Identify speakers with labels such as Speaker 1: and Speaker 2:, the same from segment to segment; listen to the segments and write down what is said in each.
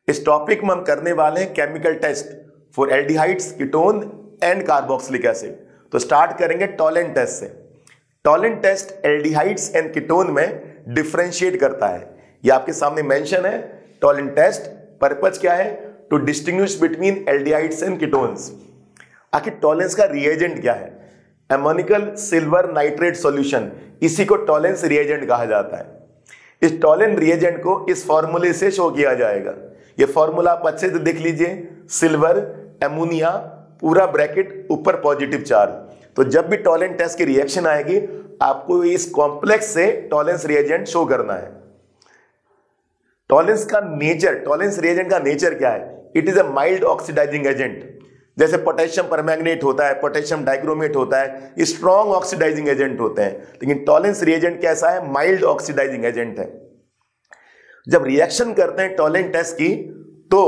Speaker 1: इस टॉपिक में हम करने वाले हैं chemical test for aldehydes, ketone and carboxylic acid. तो स्टार्ट करेंगे टॉलेंट टेस्ट से। Tollens test aldehydes and ketone में डिफरेंशिएट करता है। ये आपके सामने मेंशन है। टॉलेंट टेस्ट पर्पज क्या है? To distinguish between aldehydes and ketones. आखिर टॉलेंस का रिएजेंट क्या है? एमोनिकल सिल्वर नाइट्रेट सॉल्यूशन, इसी को टॉलेंस रिएजेंट कहा जाता है। इस टॉलेंट रिएजेंट को इस फॉर्मूले से शो किया जाएगा। ये फॉर्मूला आप अच्छे से देख लीजिए, सिल्वर, एमोनिया, पूरा ब्रैकेट, ऊपर पॉजिटिव चार्ज। तो जब भी टॉलेंट टेस्ट की रिएक्शन आएगी आपको इस कॉम्प्लेक्स से टॉलेंस रिएजेंट शो करना है। टॉलेंस का नेचर, टॉलेंस रिएजेंट का नेचर क्या है? It is a mild oxidising agent. जैसे पोटेशियम परमैंगनेट होता है, पोटेशियम डाइक्रोमेट होता है, ये स्ट्रॉन्ग ऑक्सीडाइजिंग एजेंट होते हैं। लेकिन टॉलेंस रिएजेंट कैसा है? माइल्ड ऑक्सीडाइजिंग एजेंट है। जब रिएक्शन करते हैं टॉलेंट टेस्ट की तो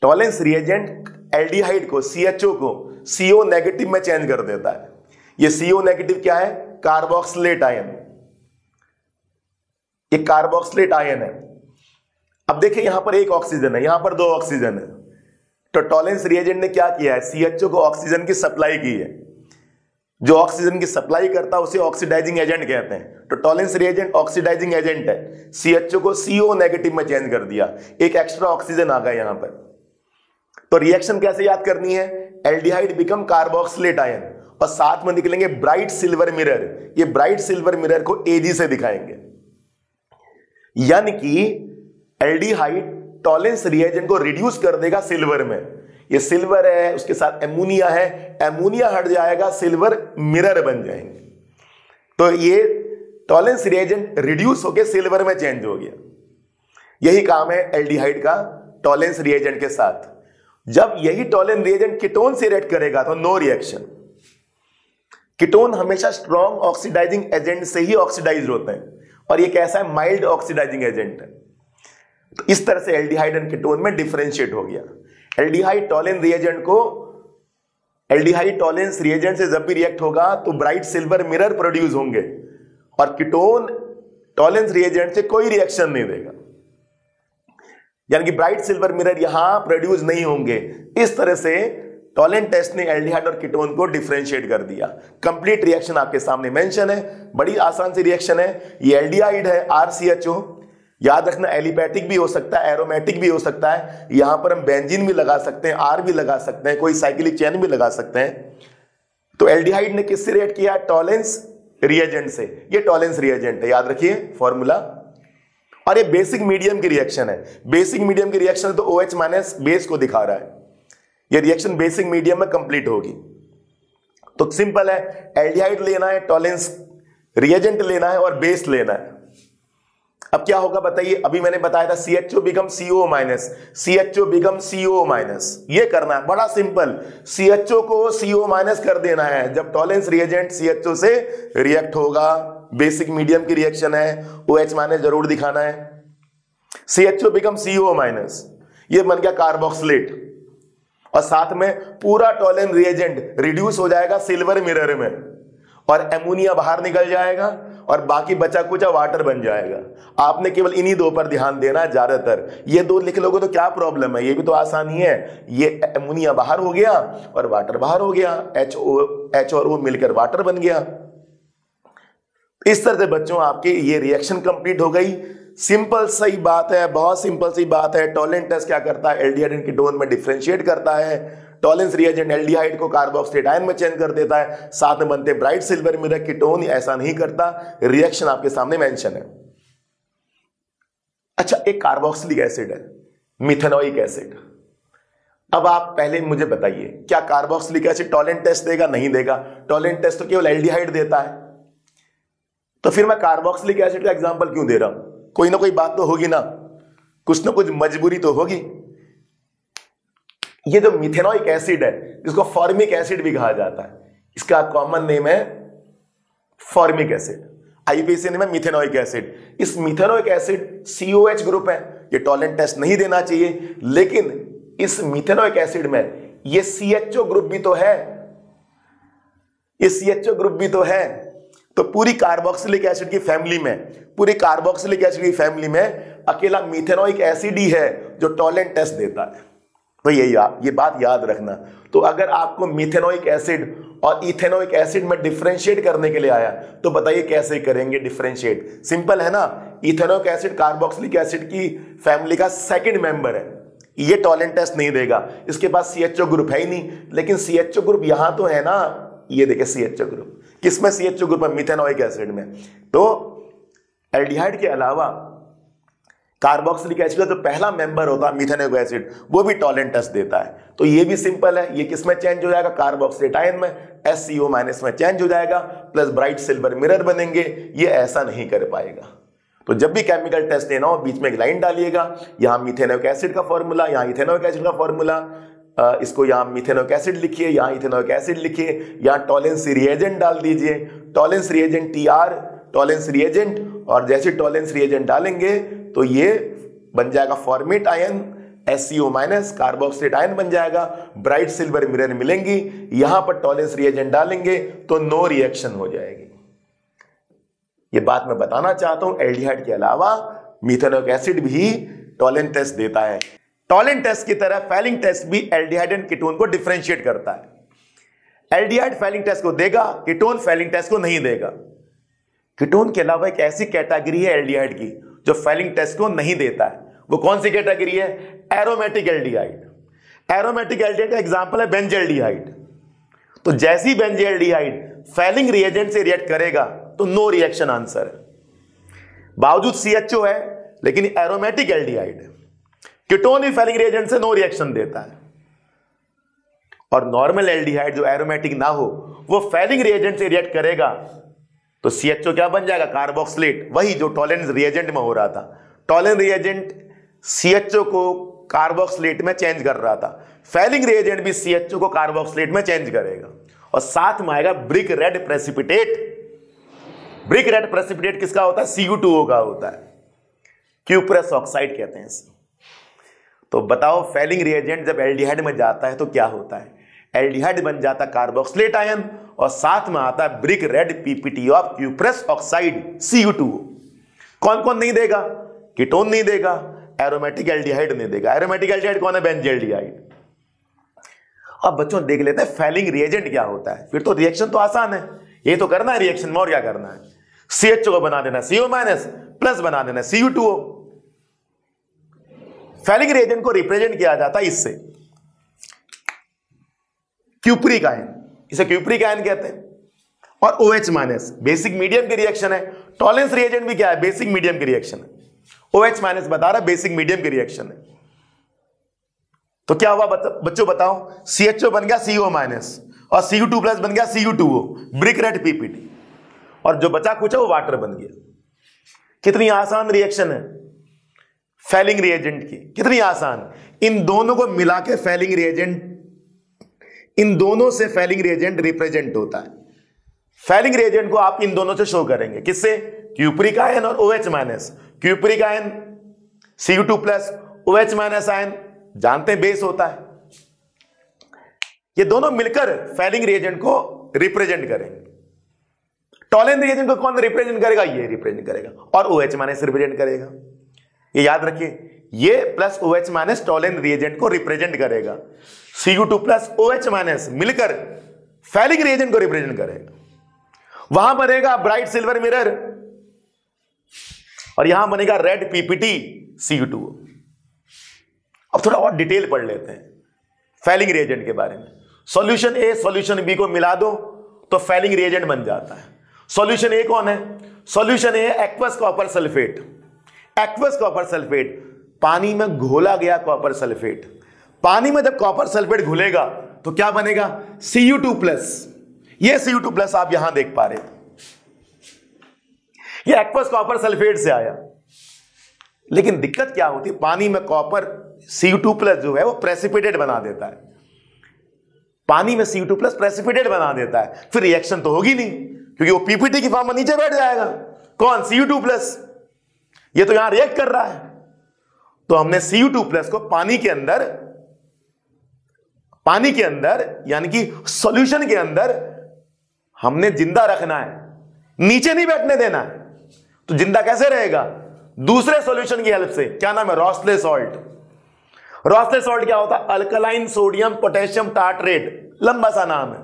Speaker 1: टॉलेंस रिएजेंट एल्डिहाइड को, CHO को CO नेगेटिव में चेंज कर देता है। ये CO नेगेटिव क्या है? Carboxylate ion. ये कार्बोक्सिलेट आयन है। अब देखिए यहां पर एक ऑक्सीजन है, यहां पर दो ऑक्सीजन है। तो टॉलेंस रिएजेंट ने क्या किया है? CHO को ऑक्सीजन की सप्लाई की है। जो ऑक्सीजन की सप्लाई करता है उसे ऑक्सीडाइजिंग एजेंट कहते हैं। तो टॉलेंस रिएजेंट ऑक्सीडाइजिंग एजेंट है। CHO को CO नेगेटिव में चेंज कर दिया, एक एक्स्ट्रा ऑक्सीजन आ गया यहां पर। तो रिएक्शन कैसे याद करनी है? एल्डिहाइड बिकम कार्बोक्सिलेट आयन और साथ में निकलेंगे ब्राइट सिल्वर मिरर। ये ब्राइट सिल्वर मिरर को AG से दिखाएंगे। यानी कि एल्डिहाइड टॉलेंस रिएजेंट को रिड्यूस कर देगा सिल्वर में। ये सिल्वर है, उसके साथ एमोनिया है, एमोनिया हट जाएगा, सिल्वर मिरर बन जाएंगे। तो ये टॉलेंस रिएजेंट रिड्यूस होकर सिल्वर में चेंज हो गया। यही काम है एल्डिहाइड का टॉलेंस रिएजेंट के साथ। जब यही टॉलेंस रिएजेंट कीटोन से रिएक्ट करेगा तो नो रिएक्शन। कीटोन हमेशा स्ट्रॉन्ग ऑक्सीडाइजिंग एजेंट से ही ऑक्सीडाइज होते हैं और ये कैसा है? माइल्ड ऑक्सीडाइजिंग एजेंट है। तो इस तरह से एल्डिहाइड एंड कीटोन में डिफरेंशिएट हो गया। एल्डिहाइड टॉलेंस रिएजेंट को, एल्डिहाइड टॉलेंस रिएजेंट से जब भी रिएक्ट होगा तो ब्राइट सिल्वर मिरर प्रोड्यूस होंगे और कीटोन टॉलेंस रिएजेंट से कोई रिएक्शन नहीं देगा, यानी कि ब्राइट सिल्वर मिरर यहां प्रोड्यूस नहीं होंगे। इस तरह से टॉलेंट टेस्ट ने एल्डिहाइड और कीटोन को डिफरेंशिएट कर दिया। कंप्लीट रिएक्शन आपके सामने मेंशन है, बड़ी आसान सी रिएक्शन है। ये एल्डिहाइड है RCHO, याद रखना एलिपैथिक भी हो सकता है, एरोमेटिक भी हो सकता है। यहां पर हम बेंजीन भी लगा सकते हैं, R भी लगा सकते हैं, कोई साइक्लिक चेन भी लगा सकते हैं। तो एल्डिहाइड ने किससे रिएक्ट किया? टॉलेंस रिएजेंट से। ये टॉलेंस रिएजेंट है, याद रखिए फॉर्मूला। और ये बेसिक मीडियम की रिएक्शन है। बेसिक मीडियम की रिएक्शन तो OH माइनस बेस को दिखा रहा है। ये रिएक्शन बेसिक मीडियम में कंप्लीट होगी। तो सिंपल है, एल्डिहाइड लेना है, टॉलेंस रिएजेंट लेना है और बेस लेना है। अब क्या होगा बताइए? अभी मैंने बताया था CHO become CO minus, CHO become CO minus. ये करना है, बड़ा सिंपल। CHO को CO माइनस कर देना है जब टॉलेंस रिएजेंट CHO से रिएक्ट होगा। बेसिक मीडियम की रिएक्शन है, OH माइनस जरूर दिखाना है। CHO बिकम CO माइनस, ये बन गया कार्बोक्सिलेट और साथ में पूरा टॉलेंस रिएजेंट रिड्यूस हो जाएगा सिल्वर मिरर में और एमोनिया बाहर निकल जाएगा और बाकी बचा कुचा वाटर बन जाएगा। आपने केवल इन्हीं दो पर ध्यान देना है ज्यादातर। ये दो लिख लोगे तो क्या प्रॉब्लम है? ये भी तो आसानी है। ये एमोनिया बाहर हो गया और वाटर बाहर हो गया, H और O मिलकर वाटर बन गया। इस तरह से बच्चों आपके ये रिएक्शन कंप्लीट हो गई। सिंपल सही बात है, बहुत सिंपल सी बात है। टॉलेंट टेस्ट क्या करता है? एल्डिहाइड एंड कीटोन में डिफरेंशिएट करता है। टॉलेंस रिएजेंट एल्डिहाइड को कार्बोक्सिलेट आयन में चेंज कर देता है, साथ में बनते ब्राइट सिल्वर मिरर। कीटोन ऐसा नहीं करता। रिएक्शन आपके सामने मेंशन है। अच्छा, एक कार्बोक्सिलिक एसिड है, मिथेनोइक एसिड। अब आप पहले मुझे बताइए, क्या कार्बोक्सिलिक एसिड टॉलेंट टेस्ट देगा? नहीं देगा। टॉलेंट टेस्ट तो केवल एल्डिहाइड देता है। तो फिर मैं कार्बोक्सिलिक एसिड का एग्जांपल क्यों दे रहा हूं? कोई ना कोई बात तो होगी ना, कुछ ना कुछ मजबूरी तो होगी। ये जो मिथेनोइक एसिड है, जिसको फॉर्मिक एसिड भी कहा जाता है, इसका कॉमन नेम है फॉर्मिक एसिड। IUPAC नेम है मिथेनोइक एसिड। इस मिथेनोइक एसिड COH ग्रुप है, ये टॉलेंट टेस्ट नहीं देना चाहिए। लेकिन इस मिथेनोइक एसिड में ये CHO ग्रुप भी तो है, ये CHO ग्रुप भी तो है। तो पूरी कार्बोक्सिलिक एसिड की फैमिली में, पूरी कार्बोक्सिलिक एसिड की फैमिली में अकेला मिथेनोइक एसिड ही है जो टॉलेंट टेस्ट देता है। तो ये बात याद रखना। तो अगर आपको मिथेनोइक एसिड और इथेनोइक एसिड में डिफरेंशिएट करने के लिए आया तो बताइए कैसे करेंगे डिफरेंशिएट। सिंपल है ना, इथेनोइक एसिड कार्बोक्सिलिक एसिड की फैमिली का सेकंड मेंबर है, ये टॉलेंट टेस्ट नहीं देगा, इसके पास CHO ग्रुप है ही नहीं। लेकिन CHO ग्रुप यहां तो है ना, ये देखिए CHO ग्रुप, किसमें CHO ग्रुप है? मिथेनोइक एसिड में। तो एल्डिहाइड के अलावा कार्बोक्सिलिक एसिड का जो पहला मेंबर होता है मिथेनोइक एसिड, वो भी टॉलेंट टेस्ट देता है। तो ये भी सिंपल है, ये किसमें चेंज हो जाएगा? कार्बोक्सिलेट आयन में, SCO- में चेंज हो जाएगा, प्लस ब्राइट सिल्वर मिरर बनेंगे। ये ऐसा नहीं कर पाएगा। तो जब भी केमिकल टेस्ट लेना हो बीच में एक लाइन डालिएगा, यहां मिथेनोइक एसिड का फॉर्मूला, यहां इथेनोइक एसिड का फॉर्मूला, इसको यहां मिथेनोइक एसिड लिखिए, यहां इथेनोइक एसिड लिखिए, यहां टॉलेंस रिएजेंट डाल दीजिए, Tollens reagent TR, Tollens reagent, और जैसे टॉलेंस रिएजेंट डालेंगे तो ये बन जाएगा format ion, SCO- carboxylate ion बन जाएगा, ब्राइट सिल्वर मिरर मिलेंगी। यहां पर टॉलेंस रिएजेंट डालेंगे तो नो रिएक्शन हो जाएगी। ये बात मैं बताना चाहता हूं, एल्डिहाइड के अलावा मिथेनोइक एसिड भी टॉलेंट टेस्ट देता है। टॉलेंट टेस्ट की तरह फैलिंग टेस्ट भी एल्डिहाइड एंड कीटोन को डिफरेंशिएट करता है। एल्डिहाइड फैलिंग टेस्ट को देगा, कीटोन फैलिंग टेस्ट को नहीं देगा। कीटोन के अलावा एक ऐसी कैटेगरी है एल्डिहाइड की जो फैलिंग टेस्ट को नहीं देता है। वो कौन सी कैटेगरी है? Aromatic aldehyde. एरोमेटिक एल्डिहाइड का एग्जांपल है बेंजील्डिहाइड। तो जैसी बेंजील्डिहाइड फैलिंग रिएजेंट से रिएक्ट करेगा तो नो रिएक्शन आंसर है। बावजूद CHO है लेकिन एरोमेटिक एल्डिहाइड है। कीटोन भी फैलिंग रिएजेंट से नो रिएक्शन देता है। और नॉर्मल एल्डिहाइड जो एरोमेटिक ना हो वो फैलिंग रिएजेंट से रिएक्ट करेगा तो CHO क्या बन जाएगा? कार्बोक्सिलेट, वही जो टॉलेंस रिएजेंट में हो रहा था। टॉलेंस रिएजेंट CHO को कार्बोक्सिलेट में चेंज कर रहा था, फैलिंग रिएजेंट भी CHO को कार्बोक्सिलेट में चेंज करेगा। और साथ में आएगा brick red precipitate. Brick red precipitate किसका होता है? CU2O का होता है, क्यूप्रस ऑक्साइड कहते हैं इसे। तो बताओ फैलिंग रिएजेंट जब एल्डिहाइड में जाता है तो क्या होता है? एल्डिहाइड बन जाता कार्बोक्सिलेट आयन और साथ में आता है brick red PPT of cuprous oxide CU2O। कौन कौन नहीं देगा? कीटोन नहीं देगा, एरोमेटिक एल्डिहाइड नहीं देगा। एरोमेटिक एल्डिहाइड कौन है? बेंजील्डिहाइड। अब बच्चों देख लेते हैं फैलिंग रिएजेंट क्या होता है। फिर तो रिएक्शन तो आसान है, ये तो करना है रिएक्शन में, और क्या करना है? CHO को बना देना CO- प्लस बना देना CU2O। फैलिंग रिएजेंट को रिप्रेजेंट किया जाता है इससे, क्यूप्रिक आयन, इसे क्यूप्रिक आयन कहते हैं। और OH- बेसिक मीडियम की रिएक्शन है। टॉलेंस रिएजेंट भी क्या है? बेसिक मीडियम की रिएक्शन है। OH- बता रहा बेसिक मीडियम की रिएक्शन है। तो क्या हुआ बच्चों बताओ? CHO बन गया CO- और CU2+ बन गया CU2O, ब्रिक रेड PPT, और जो बचा कुछ है वो वाटर बन गया। कितनी आसान रिएक्शन है फैलिंग रिएजेंट की, कितनी आसान। इन दोनों को मिला के फैलिंग रिएजेंट, इन दोनों से फैलिंग रिएजेंट रिप्रेजेंट होता है। फैलिंग रिएजेंट को आप इन दोनों से शो करेंगे, किससे? क्यूप्रिक आयन और OH-। Cupric ion CU2+, OH- ion जानते हैं बेस होता है। ये दोनों मिलकर फैलिंग रिएजेंट को रिप्रेजेंट करेंगे। टॉलेंस रिएजेंट को कौन रिप्रेजेंट करेगा? ये रिप्रेजेंट करेगा, और OH- रिप्रेजेंट करेगा। ये याद रखिए, ये प्लस OH- टॉलेंस रिएजेंट को रिप्रेजेंट करेगा। CU2+ OH- मिलकर फैलिंग रिएजेंट को रिप्रेजेंट करेगा। वहां बनेगा ब्राइट सिल्वर मिरर और यहां बनेगा रेड PPT CU2O। अब थोड़ा और डिटेल पढ़ लेते हैं फैलिंग रिएजेंट के बारे में। सॉल्यूशन A सॉल्यूशन B को मिला दो तो फैलिंग रिएजेंट बन जाता है। सॉल्यूशन A कौन है? Solution A aqueous copper sulphate. Aqueous copper sulphate, पानी में घोला गया कॉपर सल्फेट। पानी में जब कॉपर सल्फेट घुलेगा तो क्या बनेगा? CU2+। ये CU2+ आप यहां देख पा रहे हो, ये एक्वस कॉपर सल्फेट से आया। लेकिन दिक्कत क्या होती है? पानी में कॉपर CU2+ जो है वो प्रेसिपिटेट बना देता है। पानी में CU2+ प्रेसिपिटेट बना देता है, फिर रिएक्शन तो होगी नहीं, क्योंकि वो PPT की फॉर्म में नीचे बैठ जाएगा। कौन? CU2+। ये तो यहां रिएक्ट कर रहा है। तो हमने CU2+ को पानी के अंदर यानी कि सॉल्यूशन के अंदर हमने जिंदा रखना है, नीचे नहीं बैठने देना है। तो जिंदा कैसे रहेगा? दूसरे सॉल्यूशन की हेल्प से। क्या नाम है? रॉसले सॉल्ट। रॉसले सॉल्ट क्या होता है? अल्कलाइन सोडियम पोटेशियम टार्टरेट, लंबा सा नाम है।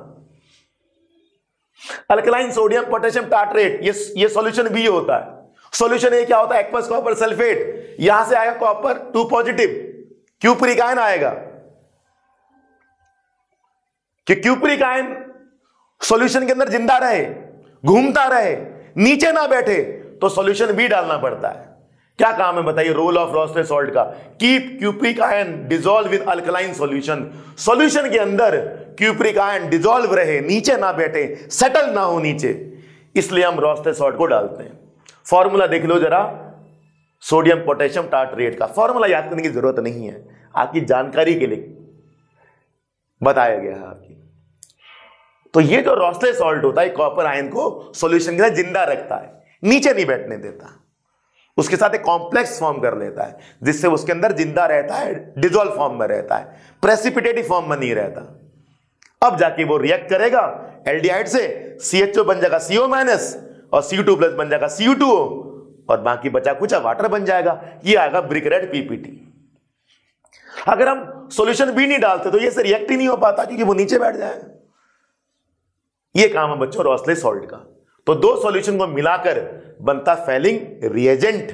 Speaker 1: अल्कलाइन सोडियम पोटेशियम टार्टरेट, ये सॉल्यूशन बी होता है। सॉल्यूशन ए क्या होता है? एक्वस कॉपर सल्फेट, यहां से आएगा कॉपर 2 पॉजिटिव, क्यूपरिक आयन आएगा कि क्यूपरिक आयन सॉल्यूशन के अंदर जिंदा रहे, घूमता रहे, नीचे ना बैठे, तो सॉल्यूशन बी डालना पड़ता है। क्या काम है बताइए रोल ऑफ रॉसले सॉल्ट का? Keep cupric ion dissolve with alkaline solution, solution के अंदर क्यूपरिक आयन डिसॉल्व रहे, नीचे ना बैठे, सेटल ना हो नीचे, इसलिए हम रॉसले सॉल्ट को डालते हैं। फॉर्मूला देख लो जरा सोडियम पोटेशियम टार्टरेट का, फॉर्मूला याद करने की जरूरत नहीं है, आपकी जानकारी के लिए बताया गया है आपकी। तो ये जो रॉसले सॉल्ट होता है कॉपर आयन को सॉल्यूशन के अंदर जिंदा रखता है, नीचे नहीं बैठने देता, उसके साथ एक कॉम्प्लेक्स फॉर्म कर लेता है जिससे उसके अंदर जिंदा रहता है, डिसॉल्व फॉर्म में रहता है, प्रेसिपिटेटिव फॉर्म में नहीं रहता। अब जाके वो रिएक्ट करेगा एल्डिहाइड से, CHO बन जाएगा CO- और Cu2+ बन जाएगा Cu2O, और बाकी बचा कुछ वाटर बन जाएगा, ये आएगा ब्रिक रेड PPT। अगर हम सॉल्यूशन भी नहीं डालते तो ये से रिएक्ट ही नहीं हो पाता क्योंकि वो नीचे बैठ जाएगा। ये काम है बच्चों रॉसले सॉल्ट का। तो दो सॉल्यूशन को मिलाकर बनता Fehling reagent,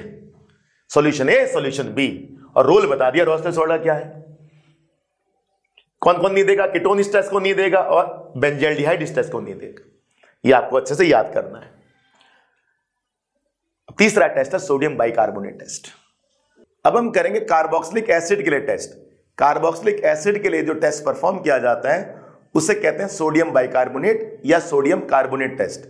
Speaker 1: solution A solution B, और रोल बता दिया रॉसले सॉल्ट का क्या है। कौन कौन नहीं देगा? कीटोन स्ट्रेस को नहीं देगा और बेंजल्डिहाइड स्ट्रेस को नहीं देगा। ये आपको अच्छे से याद करना है। तीसरा टेस्ट है सोडियम बाइकार्बोनेट टेस्ट। अब हम करेंगे कार्बोक्सिलिक एसिड के लिए टेस्ट। कार्बोक्सिलिक एसिड के लिए जो टेस्ट परफॉर्म किया जाता है उसे कहते हैं सोडियम बाइकार्बोनेट या सोडियम कार्बोनेट टेस्ट।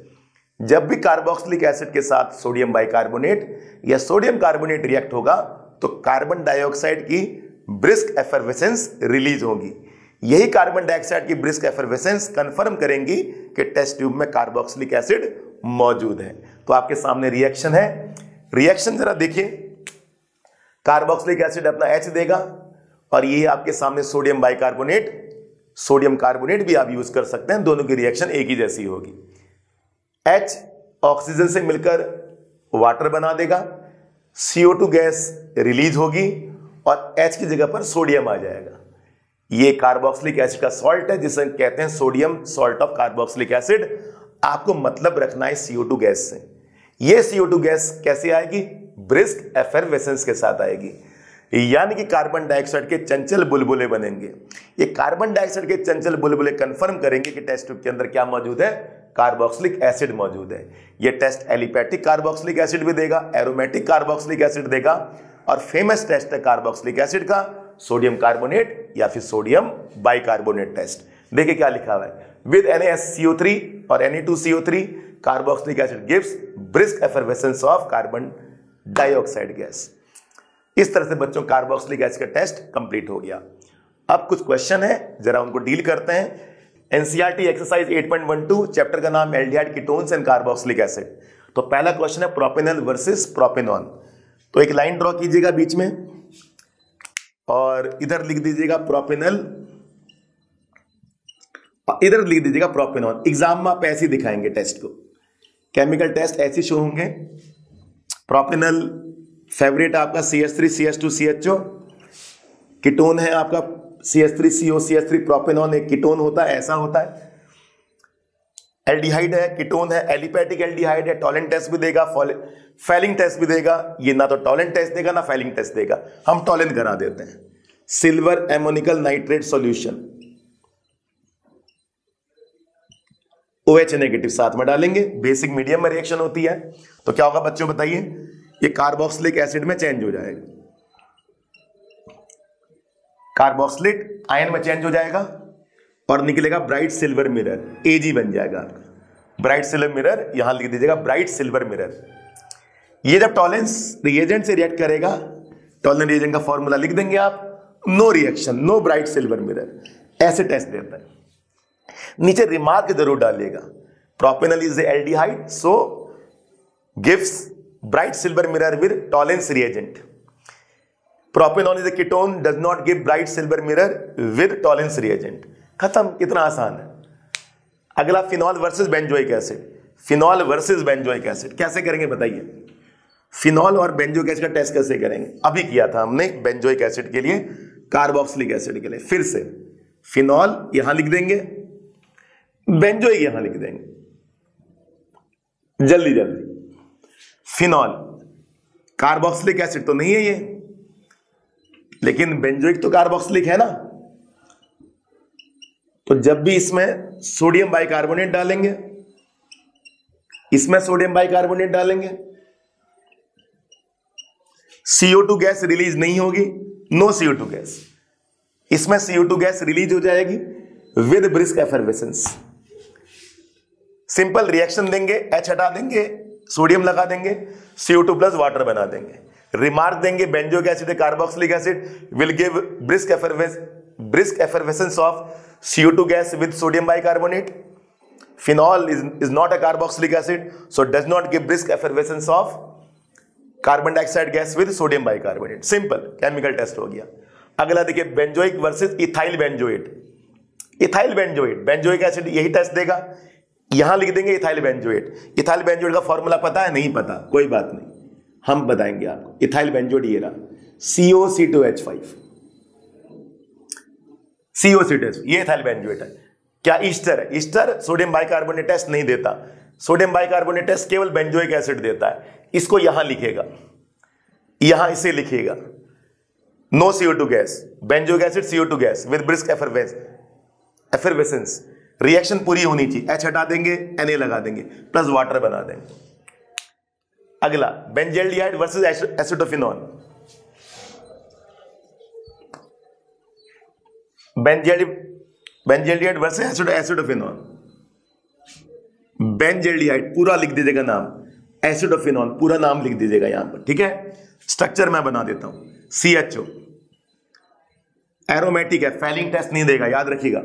Speaker 1: जब भी कार्बोक्सिलिक एसिड के साथ सोडियम बाइकार्बोनेट या सोडियम कार्बोनेट रिएक्ट होगा तो कार्बन डाइऑक्साइड की ब्रिस्क एफरवेसेंस रिलीज होगी। यही कार्बन डाइऑक्साइड की ब्रिस्क एफरवेसेंस कंफर्म करेंगी कि टेस्ट ट्यूब में कार्बोक्सिलिक एसिड मौजूद है। तो आपके सामने रिएक्शन है, रिएक्शन जरा देखिए। कार्बोक्सिलिक एसिड अपना H देगा और ये आपके सामने सोडियम बाइकार्बोनेट, सोडियम कार्बोनेट भी आप यूज कर सकते हैं, दोनों की रिएक्शन एक ही जैसी होगी। H ऑक्सीजन से मिलकर वाटर बना देगा, CO2 गैस रिलीज होगी और H की जगह पर सोडियम आ जाएगा। ये कार्बोक्सिलिक एसिड का सॉल्ट है जिसे कहते हैं sodium salt of carboxylic acid. आपको मतलब रखना है CO2 गैस से। ये CO2 गैस कैसे आएगी? ब्रिस्क एफरवेसेंस के साथ आएगी, यानी कि कार्बन डाइऑक्साइड के चंचल बुलबुले बनेंगे। ये कार्बन डाइऑक्साइड के चंचल बुलबुले कंफर्म करेंगे कि टेस्ट ट्यूब के अंदर क्या मौजूद है? कार्बोक्सिलिक एसिड मौजूद है। ये टेस्ट एलिपैटिक कार्बोक्सिलिक एसिड भी देगा, एरोमेटिक कार्बोक्सिलिक एसिड देगा, और फेमस टेस्ट है कार्बोक्सिलिक एसिड का सोडियम कार्बोनेट या फिर सोडियम बाइकार्बोनेट टेस्ट। देखिए क्या लिखा हुआ है, विद NaSCO3 और Na2CO3 carboxylic acid gives brisk effervescence of carbon dioxide gas. इस तरह से बच्चों कार्बोक्सिलिक एसिड का टेस्ट कंप्लीट हो गया। अब कुछ क्वेश्चन है, जरा उनको डील करते हैं। NCERT एक्सरसाइज 8.12 चैप्टर का नाम aldehyde ketones and carboxylic acid. तो पहला क्वेश्चन है प्रोपेनॉल वर्सेस प्रोपेनॉन। तो एक लाइन ड्रॉ कीजिएगा बीच में और इधर लिख दीजिएगा प्रोपेनॉल, इधर लिख दीजिएगा प्रोपेनॉन। एग्जाम में आप ऐसे ही दिखाएंगे टेस्ट को, केमिकल टेस्ट ऐसे शो होंगे। प्रोपेनॉल फेवरेट आपका CH3CH2CHO, कीटोन है आपका CH3COCH3 प्रोपेनॉन एक कीटोन होता है, ऐसा होता है। एल्डिहाइड है, कीटोन है, एलिपैटिक एल्डिहाइड है, टॉलेंट टेस्ट भी देगा, फैलिंग टेस्ट भी देगा। ये ना तो टॉलेंट टेस्ट देगा ना फैलिंग टेस्ट देगा, हम टॉलेंट करा देते हैं। Silver ammoniacal nitrate solution OH negative साथ में डालेंगे, बेसिक मीडियम में रिएक्शन होती है। तो क्या होगा बच्चों बताइए? ये कार्बोक्सिलिक एसिड में चेंज हो जाएगा, कार्बोक्सिलिक आयन में चेंज हो जाएगा और निकलेगा ब्राइट सिल्वर मिरर, Ag बन जाएगा आपका ब्राइट सिल्वर मिरर। यहां लिख दीजिएगा ब्राइट सिल्वर मिरर। ये जब टॉलेंस रिएजेंट से रिएक्ट करेगा, टॉलेंट रिएजेंट का फॉर्मूला लिख देंगे आप, no reaction, no bright silver mirror, ऐसे टेस्ट देता है। नीचे रिमार्क जरूर डालिएगा, propanol is aldehyde so gives bright silver mirror with Tollens reagent. Propanol is a ketone does not give bright silver mirror with Tollens reagent. खत्म, कितना आसान है। अगला phenol versus benzoic acid. Phenol versus benzoic acid कैसे करेंगे बताइए? Phenol और benzoic acid का टेस्ट कैसे करेंगे? अभी किया था हमने बेंजोइक एसिड के लिए, कार्बोक्सिलिक एसिड के लिए। फिर से फिनॉल यहां लिख देंगे, बेंजोइक यहां लिख देंगे। जल्दी जल्दी, फिनॉल कार्बोक्सिलिक एसिड तो नहीं है ये, लेकिन बेंजोइक तो कार्बोक्सिलिक है ना, तो जब भी इसमें सोडियम बाइकार्बोनेट डालेंगे, इसमें सोडियम बाइकार्बोनेट डालेंगे, CO2 गैस रिलीज नहीं होगी, नो CO2 गैस। इसमें CO2 गैस रिलीज हो जाएगी with brisk effervescence. Simple reaction देंगे, H हटा देंगे, सोडियम लगा देंगे, CO2 प्लस वाटर बना देंगे। रिमार्क देंगे benzoic acid carboxylic acid will give brisk effervescence of CO2 gas with sodium bicarbonate. Phenol is not a carboxylic acid, so does not give brisk effervescence of carbon dioxide gas with sodium bicarbonate. Simple chemical test हो गया। अगला देखिए benzoic versus ethyl benzoate. Ethyl benzoate, benzoic acid यही test देगा, यहां लिख देंगे ethyl benzoate. Ethyl benzoate का फॉर्मूला पता है? नहीं पता, कोई बात नहीं, हम बताएंगे आपको। इथाइल बेंजोएट ये रहा, COC2H5, CO2H, ये इथाइल बेंजोएट है। क्या ईस्टर है? ईस्टर सोडियम बाइकार्बोनेट टेस्ट नहीं देता, सोडियम बाइकार्बोनेट टेस्ट केवल बेंजोइक एसिड देता है। इसको यहां लिखेगा, यहां इसे लिखिएगा, no CO2 gas, benzoic acid CO2 gas with brisk effervescence. Reaction पूरी होनी चाहिए, H हटा देंगे, Na लगा देंगे, प्लस वाटर बना देंगे। अगला benzaldehyde versus acetophenone. Benzaldehyde versus acetophenone. Benzaldehyde पूरा लिख दीजिएगा नाम, एसिडोफिनॉल पूरा नाम लिख दीजिएगा यहां पर, ठीक है। स्ट्रक्चर मैं बना देता हूं, CHO एरोमेटिक है, फैलिंग टेस्ट नहीं देगा, याद रखिएगा।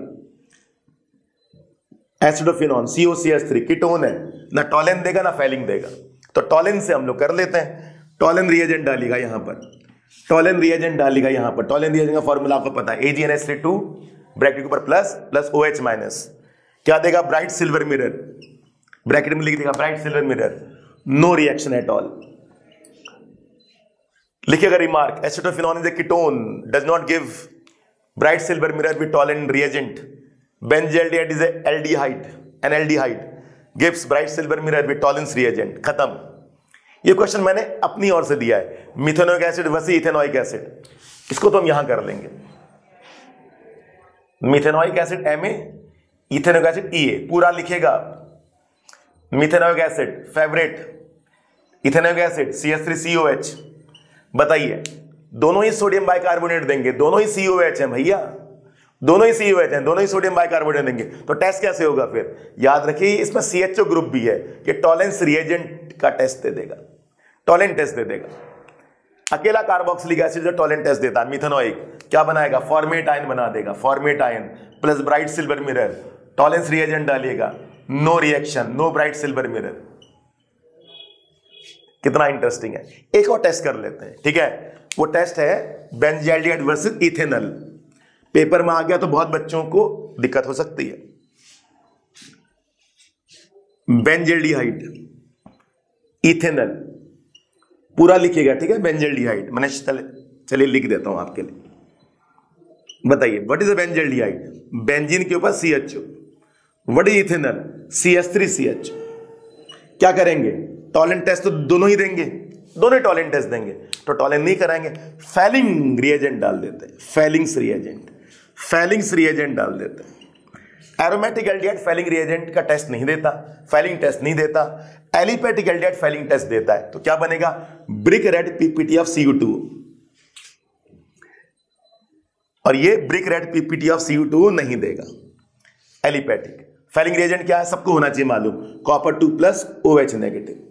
Speaker 1: एसिडोफिनॉल COCH3 कीटोन है, ना टॉलेन देगा ना फैलिंग देगा, तो टॉलेन से हम लोग कर लेते हैं। टॉलेन रिएजेंट डालेगा यहां पर, टॉलेन रिएजेंट डालेगा यहां पर। टॉलेन रिएजेंट का फॉर्मूला आपको पता है, AgNH3 ब्रैकेट के ऊपर प्लस OH माइनस, क्या देगा? ब्राइट सिल्वर मिरर, ब्रैकेट में लिख देगा bright silver mirror, no reaction at all. लिखिएगा remark, acetophenone is a ketone, does not give bright silver mirror with Tollens reagent. Benzaldehyde is a aldehyde, an aldehyde gives bright silver mirror with Tollens reagent. खत्म। ये question मैंने अपनी ओर से दिया है, methanoic acid versus ethanoic acid, इसको तो हम यहां कर लेंगे। Methanoic acid Ma, ethanoic acid Ea, पूरा लिखेगा। Methanoic acid favourite, ethanoic acid CH3COH। बताइए, दोनों ही सोडियम बाइकार्बोनेट देंगे, दोनों ही COH हैं भैया, दोनों ही COH हैं, दोनों ही सोडियम बाइकार्बोनेट देंगे, तो टेस्ट कैसे होगा फिर? याद रखिए इसमें CHO ग्रुप भी है, कि टॉलेंस रिएजेंट का टेस्ट दे देगा, टॉलेंट टेस्ट दे देगा। अकेला कार्बोक्सिलिक एसिड जो टॉलेंट टेस्ट देता है मिथेनोइक, क्या बनाएगा? फॉर्मेट आयन बना देगा, formate ion plus bright silver mirror, Tollens reagent डालिएगा, no reaction, no bright silver mirror. कितना इंटरेस्टिंग है। एक और टेस्ट कर लेते हैं, ठीक है। वो टेस्ट है बेंजल्डिहाइड वर्सेस इथेनॉल। पेपर में आ गया तो बहुत बच्चों को दिक्कत हो सकती है। बेंजल्डिहाइड, इथेनॉल पूरा लिखिएगा, ठीक है। बेंजल्डिहाइड मैंने चलिए लिख देता हूं आपके लिए। बताइए, what is a benzaldehyde? Benzene के ऊपर CHO। What is ethanol? CH3CH। क्या करेंगे? टॉलेंट टेस्ट तो दोनों ही देंगे, दोनों ही टॉलेंट टेस्ट देंगे, तो टॉलेंट नहीं कराएंगे, फैलिंग रिएजेंट डाल देते हैं, फैलिंग्स रिएजेंट डाल देते हैं। एरोमेटिक एल्डिहाइड फैलिंग रिएजेंट का टेस्ट नहीं देता, फैलिंग टेस्ट नहीं देता। एलिफेटिक एल्डिहाइड फैलिंग टेस्ट देता है, तो क्या बनेगा? Brick red PPT of CU2, और ये brick red PPT of CU2 नहीं देगा। एलिफेटिक फैलिंग रिएजेंट क्या है? सबको होना चाहिए मालूम, copper 2 plus OH negative.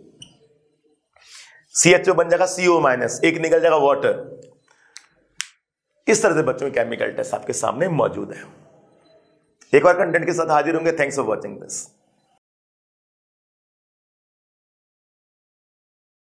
Speaker 1: CHO बन जाएगा CO माइनस, एक निकल जाएगा वाटर। इस तरह से बच्चों के केमिकल टेस्ट आपके सामने मौजूद है। एक और कंटेंट के साथ हाजिर होंगे। Thanks for watching this.